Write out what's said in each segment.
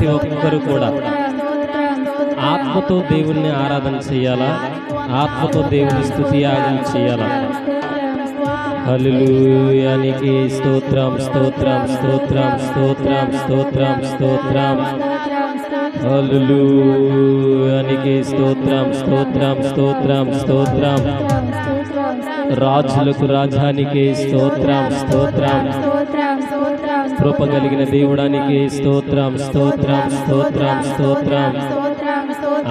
ప్రతి ఒక్కరు కూడా ఆత్మతో దేవుణ్ణి ఆరాధన చేయాలా, ఆత్మతో దేవుని స్తుతి యాగం చేయాలా. హల్లెలూయా నీకే స్తోత్రం స్తోత్రం స్తోత్రం స్తోత్రం స్తోత్రం స్తోత్రం. హల్లెలూయా నీకే స్తోత్రం స్తోత్రం స్తోత్రం స్తోత్రం. రాజులకు రాజానికే స్తోత్రం స్తోత్రం. కృప కలిగిన దేవుడానికి స్తోత్రం స్తోత్రం స్తోత్రం స్తోత్రం.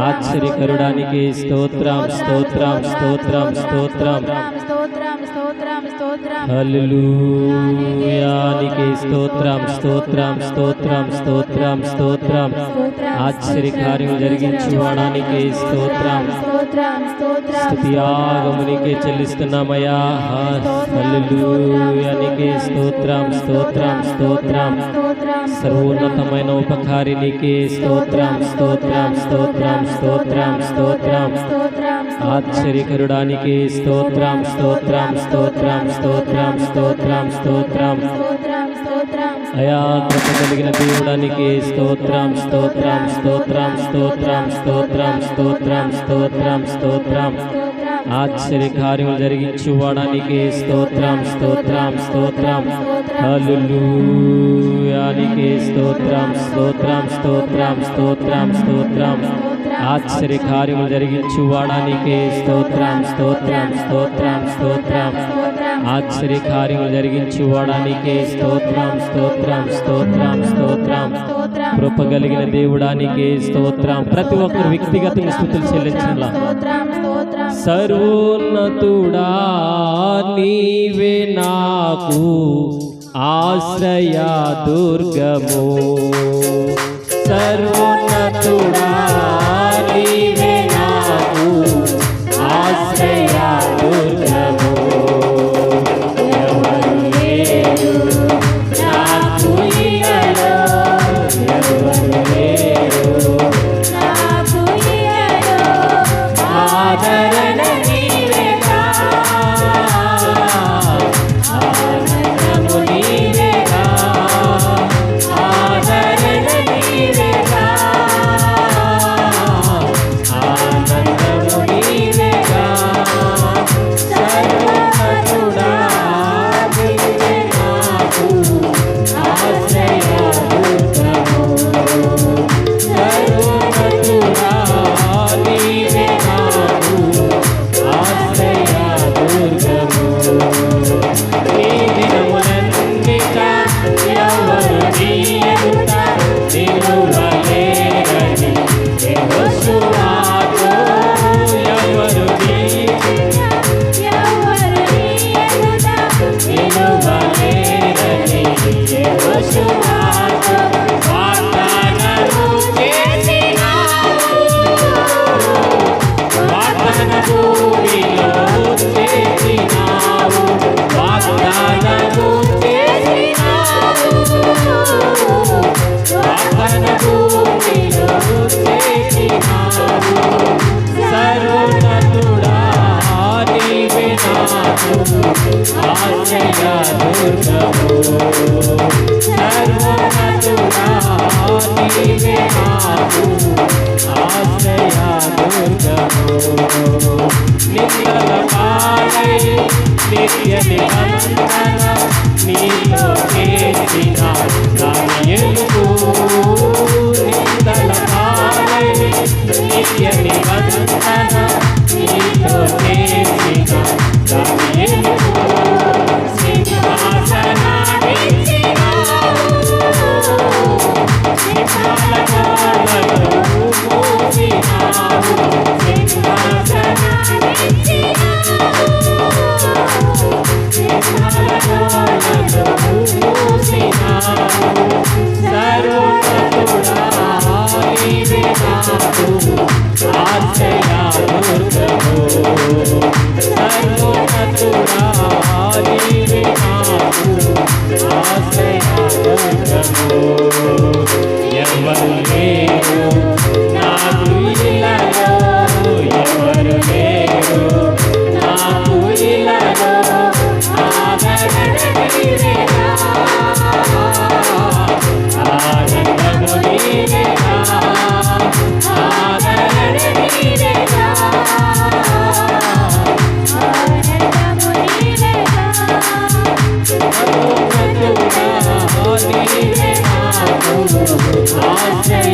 ఆశ్చర్యకరుడానికి స్తోత్రం స్తోత్రం స్తోత్రం స్తోత్రం. హల్లెలూయా నీకే స్తోత్రం స్తోత్రం స్తోత్రం స్తోత్రం స్తోత్రం. ఆశ్చర్యకార్యం జరిగించువాడానికి స్తోత్రం. స్తుతి యాగము నీకే చెల్లిస్తున్నామయ్యా. హల్లెలూయా నీకే స్తోత్రం స్తోత్రం స్తోత్రం. సర్వోన్నతమైన ఉపకారి నీకే స్తోత్రం స్తోత్రం స్తోత్రం స్తోత్రం స్తోత్రం. ఆశ్చర్యకరుడానికి స్తోత్రం స్తోత్రం స్తోత్రం స్తోత్రం స్తోత్రం స్తోత్రం. అయా కృప కలిగిన దేవుడానికి స్తోత్రం స్తోత్రం స్తోత్రం స్తోత్రం స్తోత్రం స్తోత్రం స్తోత్రం స్తోత్రం. ఆశ్చర్యకార్యం జరిగించువాడానికి స్తోత్రం స్తోత్రం స్తోత్రం. హల్లెలూయా నీకే స్తోత్రం స్తోత్రం స్తోత్రం స్తోత్రం స్తోత్రం. ఆశ్చర్యకార్యం జరిగించువాడానికి స్తోత్రం స్తోత్రం స్తోత్రం స్తోత్రం. ఆశ్చర్యకార్యం జరిగించువాడానికి స్తోత్రం స్తోత్రం స్తోత్రం స్తోత్రం. కృప కలిగిన దేవుడానికి స్తోత్రం. ప్రతి ఒక్కరు వ్యక్తిగతంగా స్తుతులు చెల్లించాల. సర్వోన్నతుడా నీవే నాకు ఆశ్రయ దుర్గము. సర్వోన్నతుడా నీవే నాకు ఆశ్రయ దుర్గము. ఎవరు లేరు నాకు ఇలలో, ఎవరు లేరు నాకు ఇలలో. ఆదరణ నీవేగా, ఆనందము నీవేగా, ఆదరణ నీవేగా, ఆనందము నీవేగా. సర్వోన్నతుడా నీవే నాకు ఆశ్రయ దుర్గము. సర్వోన్నతుడా నీవే నాకు ఆశ్రయ దుర్గము. నీ దినములన్నిట ఎవరు నీ ఎదుట నిలువలేరని యెహోషువతో. ఎవరు నీ నిలువలేరని యెహోషువతో వాగ్దానము చేసినావు. వాగ్దాన భూమిలో చేసినావు. వాగ్దానము చేసినావు. వాగ్దాన భూమిలో చేసినావు. సర్వోన్నతుడా నీవే నాకు ఆశ్రయ దుర్గము. సర్వోన్నతుడా నీవే నాకు ఆశ్రయ దుర్గము. నిందల పాలై నిత్య నిబంధన నీతో చేసిన దాని ఎలుగు. నిందల పాలై నిత్య నిబంధన నీతో చేసిన దాని ఎలుగు. సింహాసనాన్నిచ్చినావు, సింహాల కోటలు తండ్రి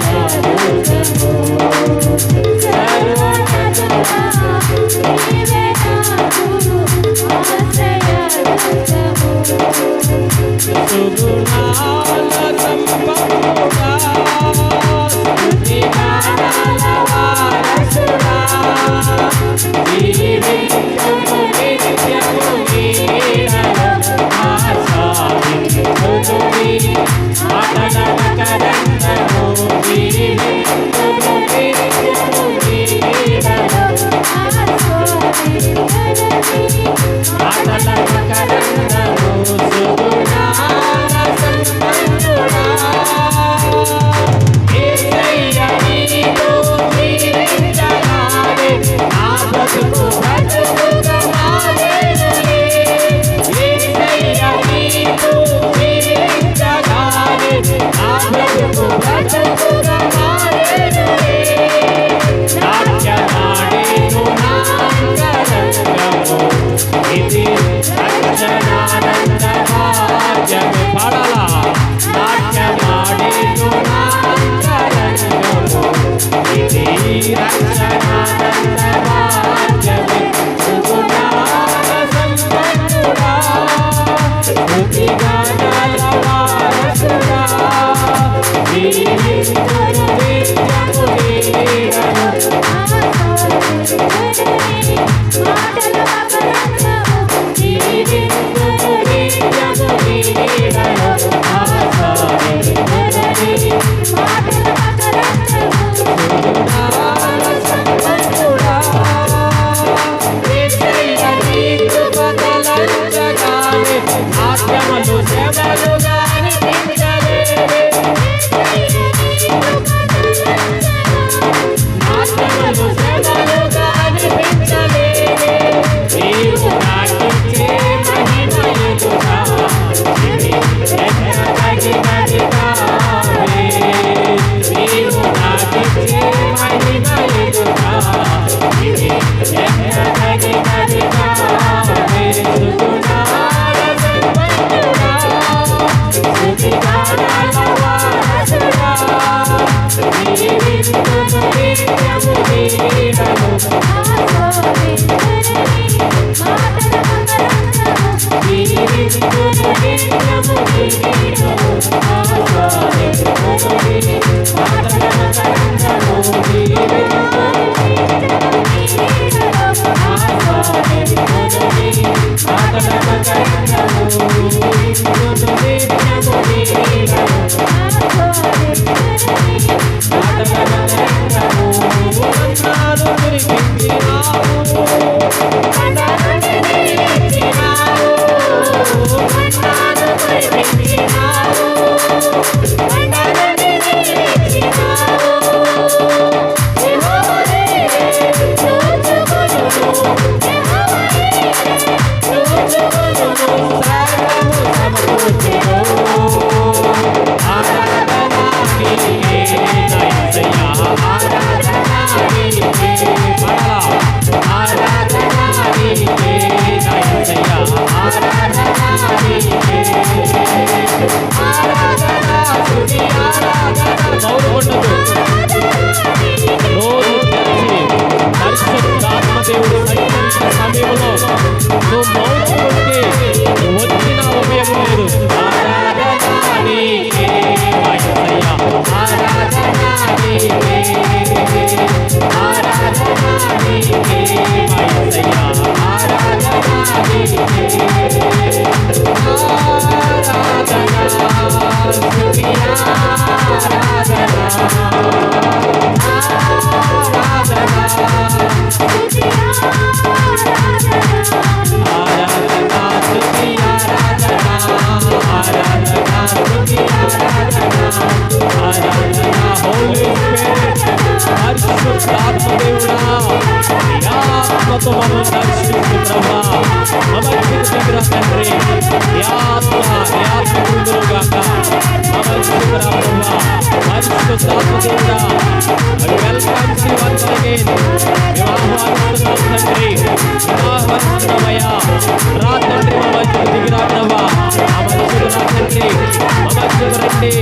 మధ్యకు రా తండ్రి, మా మధ్యకు రండి.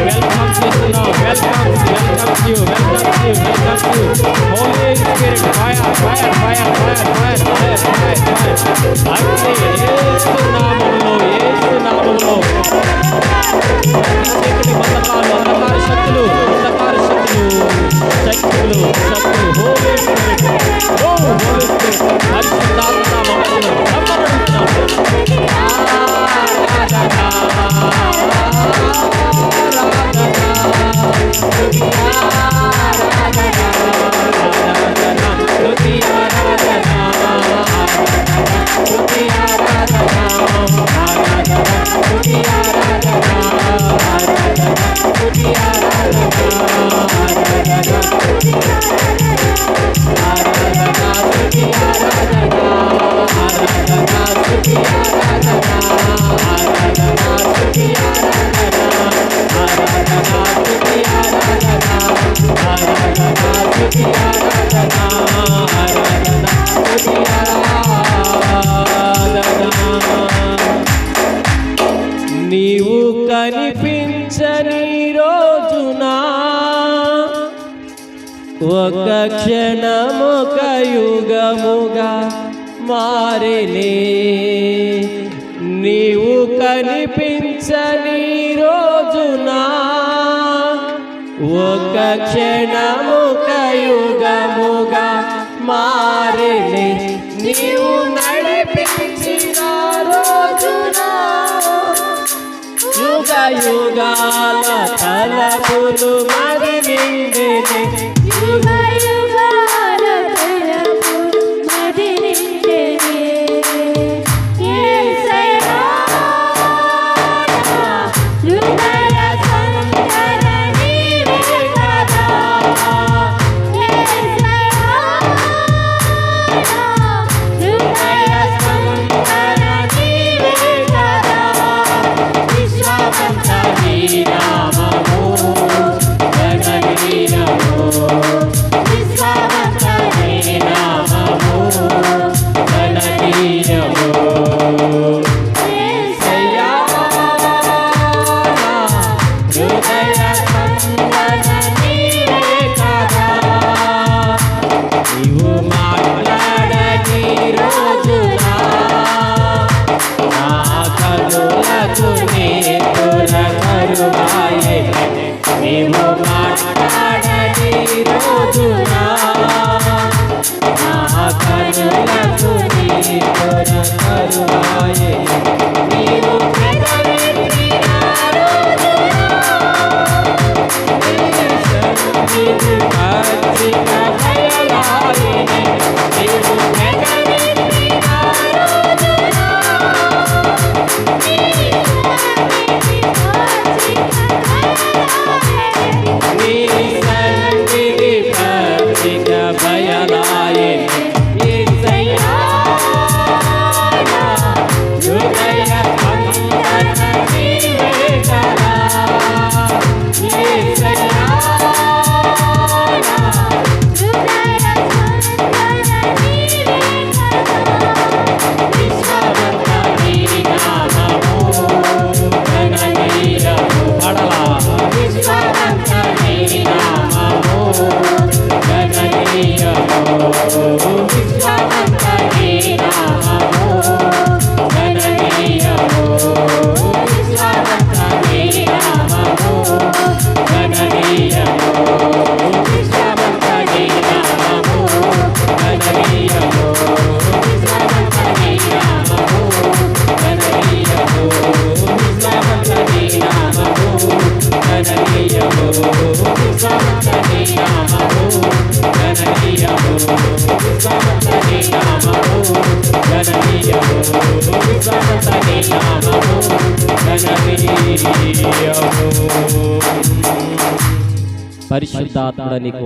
వెల్కమ్ చేస్తున్నాం. Welcome you. Holy spirit fire Yesu నామములో చీకటి బంధకాలు, అంధకార శక్తులు హోలీ స్పిరిట్ పరిశుద్ధాత్మ మమ్మల్ని సంపూర్ణించున్నాం. నీవు కనిపించని రోజున ఒక క్షణముక యుగముగా మారినే. నీవు కనిపించని రోజున ఒక క్షణముక యుగముగా మారినే. నీవు నడిపించిన రోజున యుగ యుగాల తలపులు మరి నిండినే. యుగ యుగాల తలపులు మరి నిండినే. యేసయ్యా హృదయ సంతర నీవే కదా. యేసయ్యా హృదయ సంతర నీవే కదా. విశ్వాసంత నీ నామము గణనీయము. విశ్వాసంత నీ నామము గణనీయము. యేసయ్యా హృదయ సంతన నీవే కదా. నీవు మాట్లాడని రోజున నా కనులకు నీతుల కరువాయే. నీవు మాట్లాడని రోజున నా కనులకు నీతుల కరువాయే. నీవు పెదవిప్పిన రోజున నీ సన్నిధి పచ్చిక బయలాయినే. నీవు పెదవిప్పిన రోజున నీ సన్నిధి పచ్చిక బయలాయినే. నీ సన్నిధి పచ్చిక బయలాయినే. యేసయ్యా హృదయ సంతన నీవే కదా. యేసయ్యా హృదయ సంతన నీవే కదా. విశ్వవంత నీ నామము గణనీయము. పడలా విశ్వవంత నీ నామము గణనీయము. విశ్వవంత నీ నామము గణనీయము. విశ్వవంత నీ నామము గణనీయము. విశ్వవంత నీ నామము గణనీయము. విశ్వవంత నీ నామము గణనీయము. విశ్వవంత నీ నామము గణనీయము. విశ్వవంత నీ నామము గణనీయము. విశ్వవంత నీ నామము గణనీయము. విశ్వవంత నీ నామము గణనీయము. పరిశుద్ధాత్మ నీకు